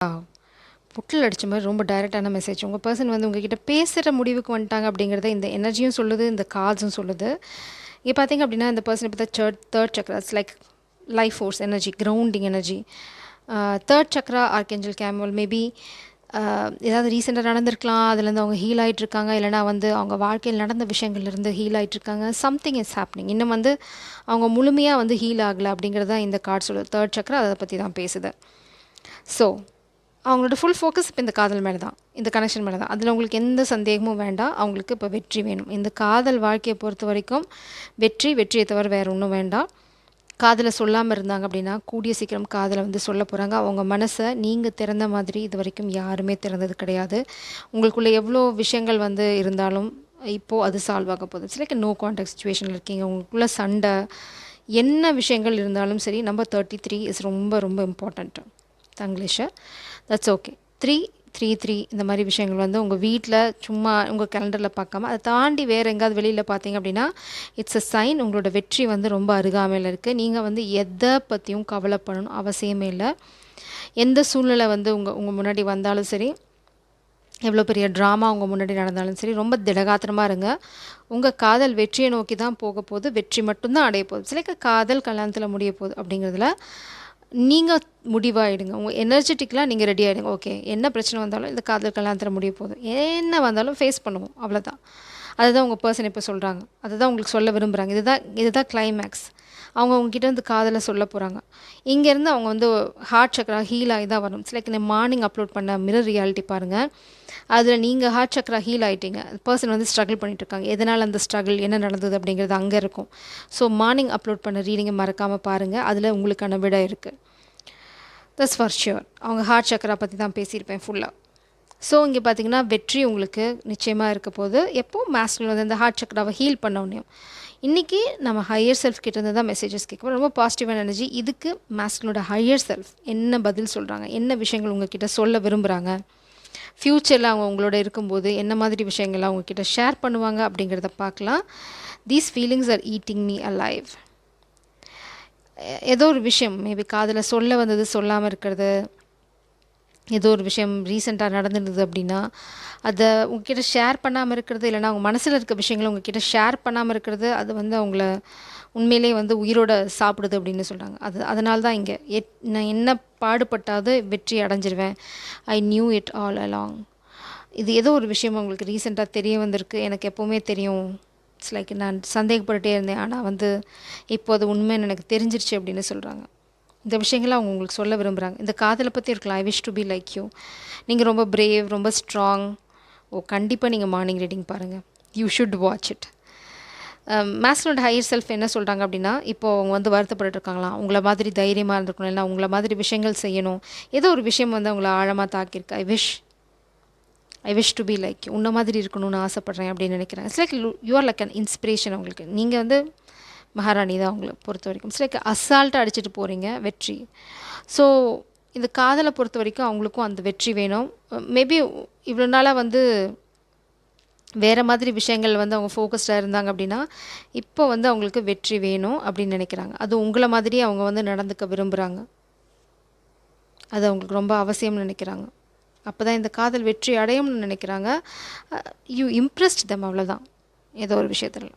புட்டில் அடித்த மாதிரி ரொம்ப டைரெக்டான மெசேஜ். உங்கள் பர்சன் வந்து உங்ககிட்ட பேசுகிற முடிவுக்கு வந்துட்டாங்க அப்படிங்கிறத இந்த எனர்ஜியும் சொல்லுது, இந்த கார்ட்ஸும் சொல்லுது. இங்கே பார்த்தீங்க அப்படின்னா இந்த பர்சன் இப்போ தான் third chakras like life force energy, grounding energy. Third chakra archangel Camael maybe ஏதாவது ரீசெண்டாக நடந்திருக்கலாம், அதுலேருந்து அவங்க ஹீல் ஆகிட்டுருக்காங்க, இல்லைனா வந்து அவங்க வாழ்க்கையில் நடந்த விஷயங்கள்லேருந்து ஹீல் ஆகிட்டுருக்காங்க. Something is happening. இன்னும் வந்து அவங்க முழுமையாக வந்து ஹீல் ஆகலை அப்படிங்கிறது தான் இந்த கார்ட் சொல்லுது. தேர்ட் சக்ரா அதை பற்றி தான் பேசுது. ஸோ அவங்களோட ஃபுல் ஃபோக்கஸ் இப்போ இந்த காதல் மேலே தான், இந்த கனெக்ஷன் மேலே தான். அதில் உங்களுக்கு எந்த சந்தேகமும் வேண்டாம். அவங்களுக்கு இப்போ வெற்றி வேணும். இந்த காதல் வாழ்க்கையை பொறுத்த வரைக்கும் வெற்றியை தவிர வேறு ஒன்றும் வேண்டாம். காதலை சொல்லாமல் இருந்தாங்க அப்படின்னா கூடிய சீக்கிரம் காதலை வந்து சொல்ல போகிறாங்க. அவங்க மனசை நீங்கள் திறந்த மாதிரி இது வரைக்கும் யாருமே திறந்தது கிடையாது. உங்களுக்குள்ளே எவ்வளோ விஷயங்கள் வந்து இருந்தாலும் இப்போது அது சால்வ் ஆக போகுது. இட்ஸ் லைக் நோ கான்டாக்ட் சுச்சுவேஷனில் இருக்கீங்க. உங்களுக்குள்ளே சண்டை என்ன விஷயங்கள் இருந்தாலும் சரி, நம்பர் 33 இஸ் ரொம்ப ரொம்ப இம்பார்ட்டண்ட்டு. தங்கிலீஷு that's okay. 333 இந்த மாதிரி விஷயங்கள் வந்து உங்கள் வீட்டில் சும்மா உங்கள் கேலண்டரில் பார்க்காம அதை தாண்டி வேறு எங்கேயாவது வெளியில் பார்த்தீங்க அப்படின்னா இட்ஸ் அ சைன் உங்களோட வெற்றி வந்து ரொம்ப அருகாமையில் இருக்குது. நீங்கள் வந்து எதை பற்றியும் கவலைப்படணும் அவசியமே இல்லை. எந்த சூழ்நிலை வந்து உங்கள் முன்னாடி வந்தாலும் சரி, எவ்வளோ பெரிய ட்ராமா உங்கள் முன்னாடி நடந்தாலும் சரி, ரொம்ப திடகாத்திரமாக இருங்க. உங்கள் காதல் வெற்றியை நோக்கி தான் போக போகுது. வெற்றி மட்டும்தான் அடைய போகுது. சிலைக்கு காதல் கல்யாணத்தில் முடிய போகுது அப்படிங்கிறதுல நீங்கள் முடிவாகிடுங்க. உங்கள் எனர்ஜெட்டிக்கலாக நீங்கள் ரெடி ஆகிடுங்க. ஓகே, என்ன பிரச்சனை வந்தாலும் இந்த காதல் கல்யாணத்தில் முடிய போகுது, என்ன வந்தாலும் ஃபேஸ் பண்ணுவோம், அவ்வளோதான். அதுதான் உங்கள் பர்சன் இப்போ சொல்கிறாங்க. அதுதான் உங்களுக்கு சொல்ல விரும்புகிறாங்க. இதுதான் கிளைமேக்ஸ். அவங்க உங்ககிட்ட வந்து காதலை சொல்ல போகிறாங்க. இங்கேருந்து அவங்க வந்து ஹார்ட் சக்ரா ஹீல் ஆகி தான் வரும். லைக் இந்த மார்னிங் அப்லோட் பண்ண மிரர் ரியாலிட்டி பாருங்கள். அதில் நீங்கள் ஹார்ட் சக்ரா ஹீல் ஆகிட்டீங்க. பர்சன் வந்து ஸ்ட்ரகிள் பண்ணிகிட்ருக்காங்க. எதனால் அந்த ஸ்ட்ரகிள் என்ன நடந்தது அப்படிங்கிறது அங்கே இருக்கும். ஸோ மார்னிங் அப்லோட் பண்ண ரீடிங்கை மறக்காமல் பாருங்கள். அதில் உங்களுக்கான விடை இருக்குது. That's for sure. அவங்க ஹார்ட் சக்ரா பற்றி தான் பேசியிருப்பேன் ஃபுல்லாக. ஸோ இங்கே பார்த்தீங்கன்னா வெற்றி உங்களுக்கு நிச்சயமாக இருக்க போது. எப்போது மாஸ்குலின் வந்து அந்த ஹார்ட் சக்ராவை ஹீல் பண்ண உடனே. இன்றைக்கி நம்ம ஹையர் செல்ஃப் கிட்டேருந்து தான் மெசேஜஸ் கேட்குவோம். ரொம்ப பாசிட்டிவான எனர்ஜி. இதுக்கு மாஸ்குலினோட ஹையர் செல்ஃப் என்ன பதில் சொல்கிறாங்க, என்ன விஷயங்கள் உங்ககிட்ட சொல்ல விரும்புகிறாங்க, ஃப்யூச்சரில் அவங்க உங்களோட இருக்கும்போது என்ன மாதிரி விஷயங்கள்லாம் அவங்கக்கிட்ட ஷேர் பண்ணுவாங்க அப்படிங்கிறத பார்க்கலாம். These feelings R eating me alive. ஏதோ ஒரு விஷயம் மேபி காதில் சொல்ல வந்தது சொல்லாமல் இருக்கிறது, ஏதோ ஒரு விஷயம் ரீசெண்டாக நடந்துருந்தது அப்படின்னா அதை உங்ககிட்ட ஷேர் பண்ணாமல் இருக்கிறது, இல்லைனா அவங்க மனசில் இருக்க விஷயங்களை உங்ககிட்ட ஷேர் பண்ணாமல் இருக்கிறது, அது வந்து அவங்கள உண்மையிலே வந்து உயிரோட சாப்பிடுது அப்படின்னு சொல்கிறாங்க. அதனால தான் இங்கே நான் என்ன பாடுபட்டாவது வெற்றி அடைஞ்சிருவேன். I knew it all along. இது ஏதோ ஒரு விஷயம் அவங்களுக்கு ரீசெண்டாக தெரிய வந்திருக்கு. எனக்கு எப்போவுமே தெரியும். இட்ஸ் லைக் நான் சந்தேகப்பட்டுட்டே இருந்தேன், ஆனால் வந்து இப்போ அது உண்மைன்னு எனக்கு தெரிஞ்சிருச்சு அப்படின்னு சொல்கிறாங்க. இந்த விஷயங்களை அவங்க உங்களுக்கு சொல்ல விரும்புகிறாங்க. இந்த காதலை பற்றி இருக்கலாம். I wish to be like you. நீங்கள் ரொம்ப பிரேவ், ரொம்ப ஸ்ட்ராங். கண்டிப்பாக நீங்கள் மார்னிங் ரீடிங் பாருங்கள். You should watch it. மாஸ்குலினோட ஹையர் செல்ஃப் என்ன சொல்கிறாங்க அப்படின்னா, இப்போது அவங்க வந்து வருத்தப்பட்டுருக்காங்களாம். உங்களை மாதிரி தைரியமாக இருந்திருக்கணும், இல்லை உங்களை மாதிரி விஷயங்கள் செய்யணும். ஏதோ ஒரு விஷயம் வந்து அவங்கள ஆழமாக தாக்கியிருக்கு. I wish to be like you. உன்ன மாதிரி இருக்கணும்னு ஆசைப்பட்றேன் அப்படின்னு நினைக்கிறேன். It's like you are like an inspiration. அவங்களுக்கு நீங்கள் வந்து மகாராணி தான் அவங்கள பொறுத்த வரைக்கும். இட்ஸ் லைக் அசால்ட்டாக அடிச்சுட்டு போகிறீங்க வெற்றி. ஸோ இந்த காதலை பொறுத்த வரைக்கும் அவங்களுக்கும் அந்த வெற்றி வேணும். மேபி இவ்வளோ நாளாக வந்து வேறு மாதிரி விஷயங்கள் வந்து அவங்க ஃபோக்கஸ்டாக இருந்தாங்க அப்படின்னா இப்போ வந்து அவங்களுக்கு வெற்றி வேணும் அப்படின்னு நினைக்கிறாங்க. அது உங்களை மாதிரியே அவங்க வந்து நடந்துக்க விரும்புகிறாங்க. அது அவங்களுக்கு ரொம்ப அவசியம்னு நினைக்கிறாங்க. அப்போ தான் இந்த காதல் வெற்றி அடையும்னு நினைக்கிறாங்க. யூ இம்ப்ரெஸ்ட் தம், அவ்வளோதான். ஏதோ ஒரு விஷயத்தில்.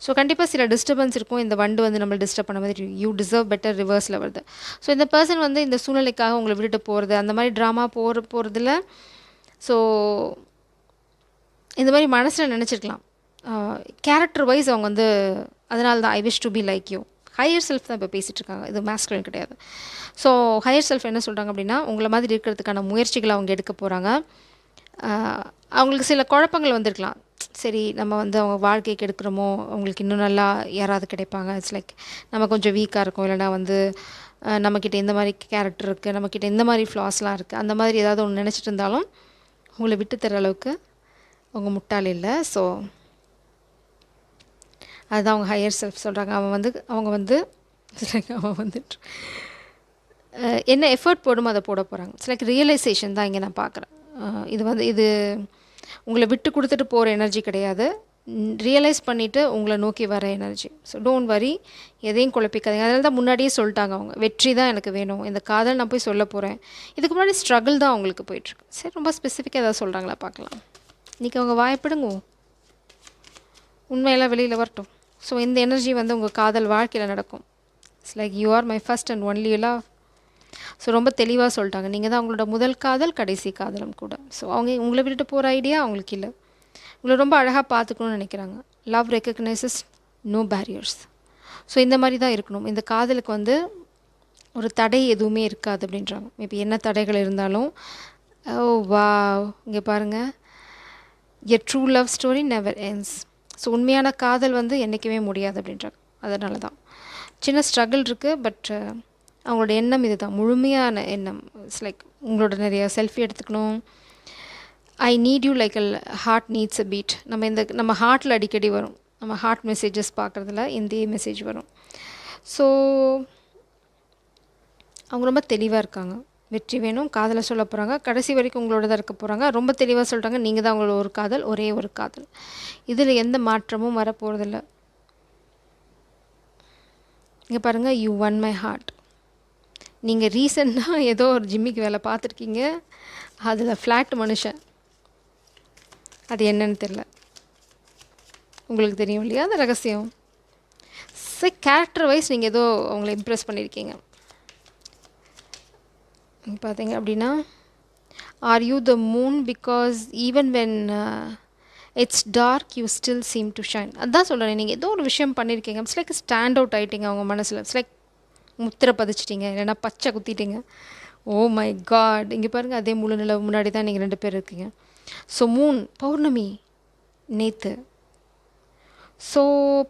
ஸோ கண்டிப்பாக சில டிஸ்டர்பன்ஸ் இருக்கும். இந்த வண்டு வந்து நம்மளை டிஸ்டர்ப் பண்ண மாதிரி யூ டிசர்வ் பெட்டர் ரிவர்ஸில் வருது. ஸோ இந்த பர்சன் வந்து இந்த சூழ்நிலைக்காக உங்களை விட்டுட்டு போகிறது, அந்த மாதிரி ட்ராமா போகிறதுல ஸோ இந்த மாதிரி மனசில் நினச்சிருக்கலாம். கேரக்டர் வைஸ் அவங்க வந்து அதனால தான் ஐ wish to be like you. Higher self தான் இப்போ பேசிகிட்டு இருக்காங்க. இது மாஸ்குலின் கிடையாது. ஸோ ஹையர் செல்ஃப் என்ன சொல்கிறாங்க அப்படின்னா, உங்களை மாதிரி இருக்கிறதுக்கான முயற்சிகளை அவங்க எடுக்க போகிறாங்க. அவங்களுக்கு சில குழப்பங்கள் வந்திருக்கலாம். சரி, நம்ம வந்து அவங்க வாழ்க்கைக்கு எடுக்கிறோமோ, அவங்களுக்கு இன்னும் நல்லா யாராவது கிடைப்பாங்க. இட்ஸ் லைக் நம்ம கொஞ்சம் வீக்காக இருக்கோம், இல்லைனா வந்து நம்மக்கிட்ட இந்த மாதிரி கேரக்டர் இருக்குது, நம்மக்கிட்ட இந்த மாதிரி ஃப்ளாஸ்லாம் இருக்குது, அந்த மாதிரி ஏதாவது ஒன்று நினச்சிட்டு இருந்தாலும் உங்களை விட்டு தர அளவுக்கு அவங்க முட்டாள் இல்லை. ஸோ அதுதான் அவங்க ஹையர் செல்ஃப் சொல்கிறாங்க. அவங்க வந்து என்ன எஃபர்ட் போடுமோ அதை போட போகிறாங்க. இட்ஸ் லைக் ரியலைசேஷன் தான் இங்கே நான் பார்க்குறேன். இது உங்களை விட்டு கொடுத்துட்டு போகிற எனர்ஜி கிடையாது. ரியலைஸ் பண்ணிவிட்டு உங்களை நோக்கி வர எனர்ஜி. ஸோ டோன்ட் வரி, எதையும் குழப்பிக்காதீங்க. அதனால தான் முன்னாடியே சொல்லிட்டாங்க அவங்க, வெற்றி தான் எனக்கு வேணும், இந்த காதல் நான் போய் சொல்ல போகிறேன். இதுக்கு முன்னாடி ஸ்ட்ரகிள் தான் அவங்களுக்கு போயிட்டுருக்கு. சரி, ரொம்ப ஸ்பெசிஃபிக்காக ஏதாவது சொல்கிறாங்களா பார்க்கலாம். இன்றைக்கி அவங்க வாய்ப்பிடுங்க, உண்மையெல்லாம் வெளியில் வரட்டும். ஸோ இந்த எனர்ஜி வந்து உங்கள் காதல் வாழ்க்கையில் நடக்கும். It's like you R my first and only love. So ரொம்ப தெளிவாக சொல்லிட்டாங்க, நீங்கள் தான் அவங்களோட முதல் காதல், கடைசி காதலும் கூட. ஸோ அவங்க உங்களை விட்டுட்டு போகிற ஐடியா அவங்களுக்கு இல்லை. உங்களை ரொம்ப அழகாக பார்த்துக்கணும்னு நினைக்கிறாங்க. Love recognizes no barriers. So இந்த மாதிரி தான் இருக்கணும். இந்த காதலுக்கு வந்து ஒரு தடை எதுவுமே இருக்காது அப்படின்றாங்க. மேபி என்ன தடைகள் இருந்தாலும், ஓ வா, இங்கே பாருங்கள், எ true love story never ends. So உண்மையான காதல் வந்து என்றைக்குமே முடியாது அப்படின்றாங்க. அதனால தான் சின்ன ஸ்ட்ரகிள் இருக்குது. பட் அவங்களோட எண்ணம் இது தான், முழுமையான எண்ணம். இட்ஸ் லைக் உங்களோட நிறைய செல்ஃபி எடுத்துக்கணும். I need you like heart needs a beat. நம்ம ஹார்ட்டில் அடிக்கடி வரும், நம்ம ஹார்ட் மெசேஜஸ் பார்க்குறதுல இந்த மெசேஜ் வரும். ஸோ அவங்க ரொம்ப தெளிவாக இருக்காங்க. வெற்றி வேணும், காதலை சொல்ல போகிறாங்க, கடைசி வரைக்கும் உங்களோட தான் இருக்க போகிறாங்க. ரொம்ப தெளிவாக சொல்கிறாங்க, நீங்கள் தான் அவங்களோட ஒரு காதல், ஒரே ஒரு காதல். இதில் எந்த மாற்றமும் வரப்போகிறதில்ல. இங்கே பாருங்கள், யூ ஒன் மை ஹார்ட். நீங்கள் ரீசெண்டாக ஏதோ ஒரு ஜிம்மிக்கு வேலை பார்த்துருக்கீங்க, அதில் ஃப்ளாட் மனுஷன், அது என்னன்னு தெரில, உங்களுக்கு தெரியும் இல்லையா அந்த ரகசியம். கேரக்டர் வைஸ் நீங்கள் ஏதோ அவங்கள இம்ப்ரெஸ் பண்ணியிருக்கீங்க. பார்த்தீங்க அப்படின்னா, are you the moon because even when it's dark you still seem to shine. அதுதான் சொல்கிறேன், நீங்கள் ஏதோ ஒரு விஷயம் பண்ணியிருக்கீங்க. இட்ஸ் லைக் ஸ்டாண்ட் அவுட் ஆகிட்டீங்க அவங்க மனசில். இட்ஸ் லைக் முத்திரை பதிச்சிட்டிங்க, இல்லைன்னா பச்சை குத்திட்டீங்க. ஓ மை காட், இங்கே பாருங்கள், அதே முழு நிலவு முன்னாடி தான் நீங்கள் 2 பேர் இருக்கீங்க. ஸோ மூன் பௌர்ணமி நேற்று. ஸோ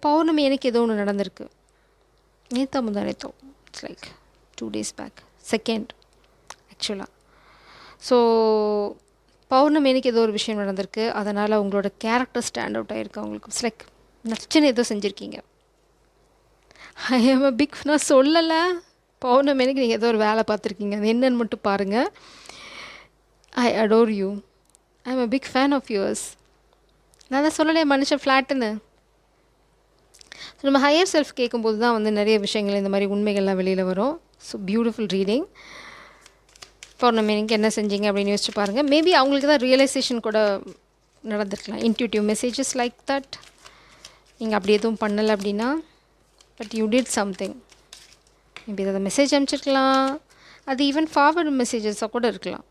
பௌர்ணமி எனக்கு ஏதோ ஒன்று நடந்திருக்கு, நேற்றா முந்தா நேற்றோ, it's like 2 days back, second ஆக்சுவலாக. ஸோ பௌர்ணமி எனக்கு ஏதோ ஒரு விஷயம் நடந்திருக்கு, அதனால் உங்களோட கேரக்டர் ஸ்டாண்ட் அவுட் ஆகிருக்கு அவங்களுக்கு. இட்ஸ் லைக் நச்சுன்னு ஏதோ செஞ்சுருக்கீங்க. ஐ ஆம் அ பிக், நான் சொல்லலை, பௌர்ணமி எனக்கு நீங்கள் ஏதோ ஒரு வேலை பார்த்துருக்கீங்க, அது என்னன்னு மட்டும் பாருங்கள். ஐ adore you, I am a big fan of yours. நான் தான் சொல்லலையே மனுஷன் ஃப்ளாட்டுன்னு. ஸோ நம்ம ஹையர் செல்ஃப் கேட்கும்போது தான் வந்து நிறைய விஷயங்கள் இந்த மாதிரி உண்மைகள்லாம் வெளியில் வரும். So beautiful reading. பௌர்ணமி எனக்கு என்ன செஞ்சீங்க அப்படின்னு யோசிச்சு பாருங்கள். மேபி அவங்களுக்கு தான் ரியலைசேஷன் கூட நடந்திருக்கலாம், இன்ட்யூட்டிவ் மெசேஜஸ் லைக் தட். நீங்கள் அப்படி எதுவும் பண்ணலை அப்படின்னா, but you did something. Maybe அதை மெசேஜ் அனுப்பிச்சிருக்கலாம், அது ஈவன் ஃபார்வர்டு மெசேஜஸாக கூட இருக்கலாம்.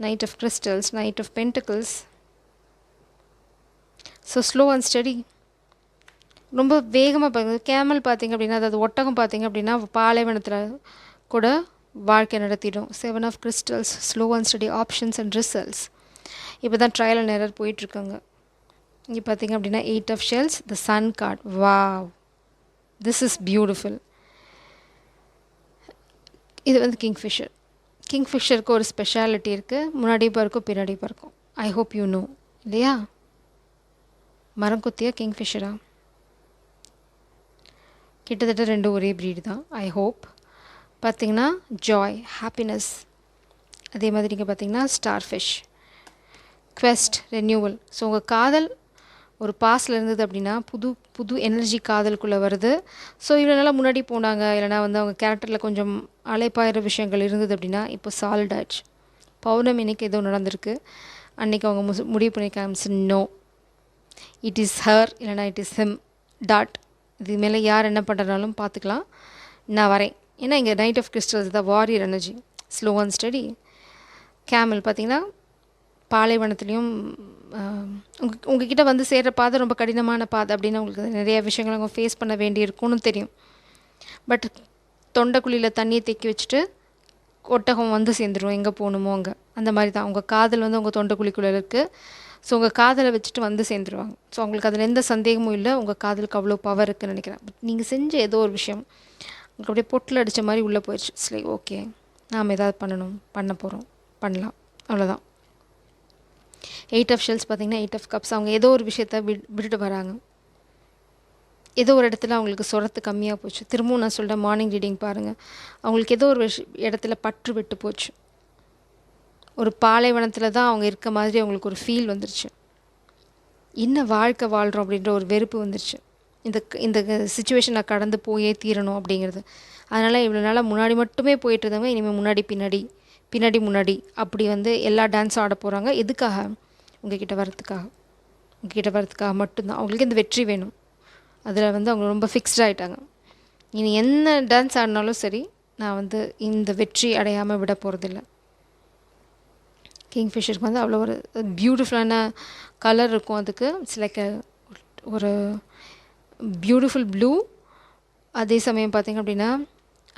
Knight of crystals, knight of pentacles. So slow and steady. ரொம்ப வேகமாக பாருங்க. கேமல் பார்த்திங்க அப்படின்னா, அதாவது ஒட்டகம் பார்த்திங்க அப்படின்னா பாலைவனத்தில் கூட வாழ்க்கை நடத்திடும். 7 of crystals, slow and steady, options and results. இப்போ தான் ட்ரையல் அண்ட் எரர் போயிட்டுருக்காங்க. இங்கே பார்த்திங்க அப்படின்னா 8 of shells, the sun card. Wow, this is beautiful. இது வந்து கிங்ஃபிஷர். கிங்ஃபிஷருக்கு ஒரு ஸ்பெஷாலிட்டி இருக்குது, முன்னாடி பறக்கும் பின்னாடி பறக்கும். ஐ ஹோப் யூ நோ இல்லையா? மரங்கொத்தியா கிங்ஃபிஷரா? கிட்டத்தட்ட 2 ஒரே ப்ரீடு தான். I hope. பார்த்திங்கன்னா ஜாய், ஹாப்பினஸ். அதே மாதிரி இங்கே பார்த்திங்கன்னா star fish, quest, renewal. So உங்கள் காதல் ஒரு பாஸில் இருந்தது அப்படின்னா புது புது எனர்ஜி காதலுக்குள்ளே வருது. ஸோ இவ்வளோ நாளாக முன்னாடி போனாங்க, இல்லைனா வந்து அவங்க கேரக்டரில் கொஞ்சம் அலைப்பாயிற விஷயங்கள் இருந்தது அப்படின்னா இப்போ சாலிட் ஆச்சு. பௌர்ணமி இன்னைக்கு ஏதோ நடந்திருக்கு, அன்றைக்கி அவங்க முடிவு பண்ணியிருக்காங்க, நோ இட் இஸ் ஹர், இல்லைனா இட் இஸ் ஹிம் டாட். இது மேலே யார் என்ன பண்ணுறனாலும் பார்த்துக்கலாம், நான் வரேன். ஏன்னா இங்கே நைட் ஆஃப் கிறிஸ்டல்ஸ் தான் warrior energy, slow and steady. Camel பார்த்திங்கன்னா பாலைவனத்துலேயும் உங்ககிட்ட வந்து சேர்கிற பாதை ரொம்ப கடினமான பாதை அப்படின்னு உங்களுக்கு நிறைய விஷயங்கள் அவங்க ஃபேஸ் பண்ண வேண்டியிருக்கும்னு தெரியும். பட் தொண்டைக்குழியில் தண்ணியை தேக்கி வச்சுட்டு ஒட்டகம் வந்து சேர்ந்துடும் எங்கே போகணுமோ அங்கே. அந்த மாதிரி தான் உங்கள் காதல் வந்து உங்கள் தொண்டைக்குழிக்குள்ளே இருக்குது. ஸோ உங்கள் காதலை வச்சுட்டு வந்து சேர்ந்துருவாங்க. ஸோ அவங்களுக்கு அதில் எந்த சந்தேகமும் இல்லை, உங்கள் காதலுக்கு அவ்வளோ பவர் இருக்குதுன்னு நினைக்கிறேன். பட் நீங்கள் செஞ்ச ஏதோ ஒரு விஷயம் உங்களுக்கு அப்படியே பொட்டில் அடித்த மாதிரி உள்ளே போயிடுச்சு. சரி, ஓகே, நாம் ஏதாவது பண்ண போகிறோம், பண்ணலாம், அவ்வளோதான். 8 ஆஃப் ஷெல்ஸ் பார்த்திங்கன்னா 8 ஆஃப் கப்ஸ். அவங்க ஏதோ ஒரு விஷயத்த விட்டுட்டு வராங்க. ஏதோ ஒரு இடத்துல அவங்களுக்கு சொரத்து கம்மியாக போச்சு. திரும்பவும் நான் சொல்கிறேன், மார்னிங் ரீடிங் பாருங்கள். அவங்களுக்கு ஏதோ ஒரு இடத்துல பற்று விட்டு போச்சு. ஒரு பாலைவனத்தில் தான் அவங்க இருக்க மாதிரி அவங்களுக்கு ஒரு ஃபீல் வந்துருச்சு. என்ன வாழ்க்கை வாழ்கிறோம் அப்படின்ற ஒரு வெறுப்பு வந்துருச்சு. இந்த சிச்சுவேஷன் நான் கடந்து போயே தீரணும் அப்படிங்கிறது. அதனால் இவ்வளோ நாளாக முன்னாடி மட்டுமே போயிட்டு இருந்தவங்க இனிமேல் முன்னாடி பின்னாடி பின்னாடி முன்னாடி அப்படி வந்து எல்லா டான்ஸும் ஆட போகிறாங்க. எதுக்காக? உங்ககிட்ட வரத்துக்காக. உங்ககிட்ட வரத்துக்காக மட்டும்தான். அவங்களுக்கு இந்த வெற்றி வேணும். அதில் வந்து அவங்க ரொம்ப ஃபிக்ஸ்ட் ஆகிட்டாங்க. இனி என்ன டான்ஸ் ஆடினாலும் சரி, நான் வந்து இந்த வெற்றி அடையாமல் விட போகிறதில்ல. கிங்ஃபிஷருக்கு வந்து அவ்வளோ ஒரு பியூட்டிஃபுல்லான கலர் இருக்கும். அதுக்கு இட்ஸ் லைக் ஒரு பியூட்டிஃபுல் ப்ளூ. அதே சமயம் பார்த்திங்க அப்படின்னா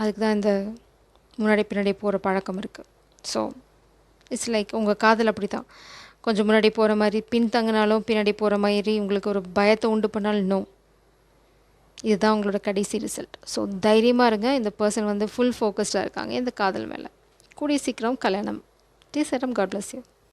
அதுக்கு தான் இந்த முன்னாடி பின்னாடி போகிற பழக்கம் இருக்குது. ஸோ இட்ஸ் லைக் உங்கள் காதல் அப்படி தான். கொஞ்சம் முன்னாடி போகிற மாதிரி பின்தங்கினாலும் பின்னாடி போகிற மாதிரி உங்களுக்கு ஒரு பயத்தை உண்டு பண்ணாலும் நோ, இதுதான் உங்களோட கடைசி ரிசல்ட். ஸோ தைரியமாக இருங்க. இந்த பர்சன் வந்து ஃபுல் ஃபோக்கஸ்டாக இருக்காங்க இந்த காதல் மேலே. கூடிய சீக்கிரம் கல்யாணம். டீ சேரம். God bless you.